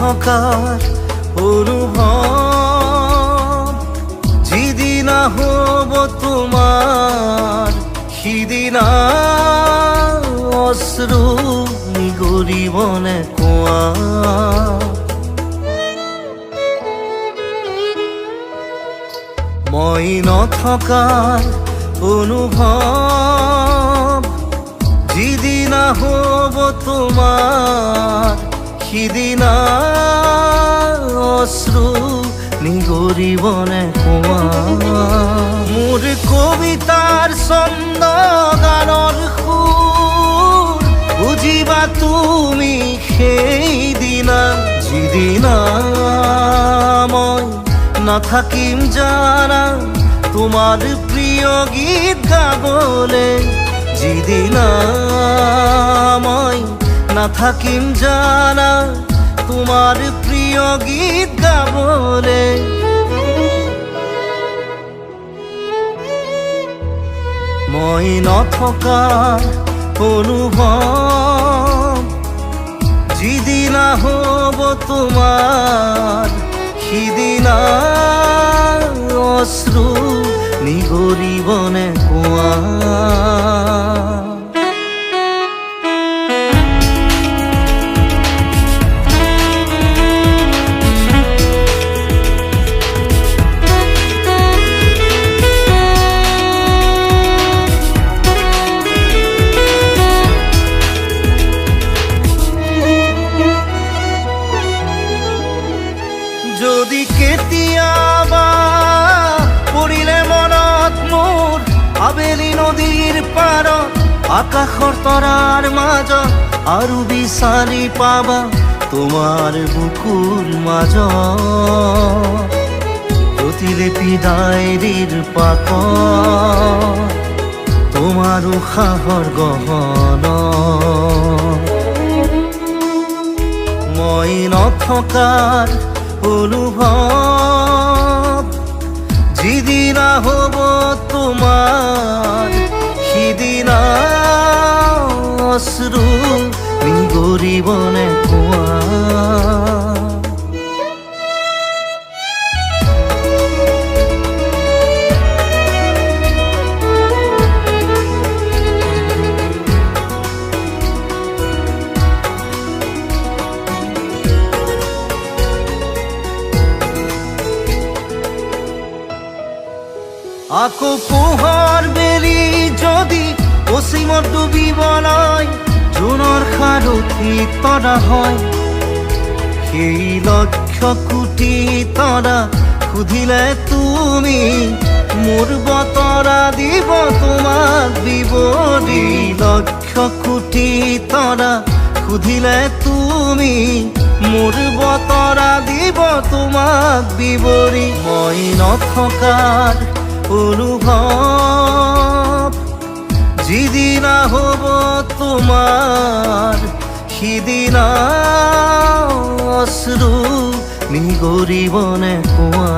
নথকাৰ অনুভৱ যিদিনা হ'ব তোমাৰ সিদিনা অশ্ৰু নিগৰিবনে কোৱা মই নথকাৰ অনুভৱ যিদিনা হ'ব তোমাৰ সিদিনা অশ্ৰু নিগৰিবনে কোৱা মোৰ কবিতাৰ ছন্দ গানৰ সুৰ বুজিবা তুমি সেইদিনা যিদিনা মই নাথাকিম জানা তোমাৰ প্ৰিয় গীত গাবলে যিদিনা মই নাথাকিম জানা তোমাৰ প্ৰিয় গীত গাবলে মই নথকাৰ অনুভৱ যিদিনা হ'ব তোমাৰ সিদিনা অশ্ৰু নিগৰিবনে কোৱা যদি কেতিয়াবা পৰিলে মনত মোৰ আবেলি নদীৰ পাৰত আকাশৰ তৰাৰ মাজত আৰু বিচাৰি পাবা তোমাৰ বুকুৰ মাজত প্ৰতিলিপি ডায়েৰীৰ পাকত তোমাৰ উশাহৰ গহন মই নথকাৰ অনুভৱ যিদিনা হ'ব তোমাৰ সিদিনা অশ্ৰু নিগৰিবনে কোৱা আকৌ পোহৰ বেলি যদি অসীমত ডুবিবলৈ জোনৰ সাৰথি তৰা হয় সেই লক্ষ কোটি তৰা সুধিলে তুমি মোৰ বতৰা দিব তোমাক বিৱৰি লক্ষ কোটি তৰা সুধিলে তুমি মোৰ বতৰা দিব তোমাক বিৱৰি মই নথকাৰ অনুভৱ যিদিনা হ'ব তোমাৰ সিদিনা অশ্ৰু নিগৰিবনে কোৱা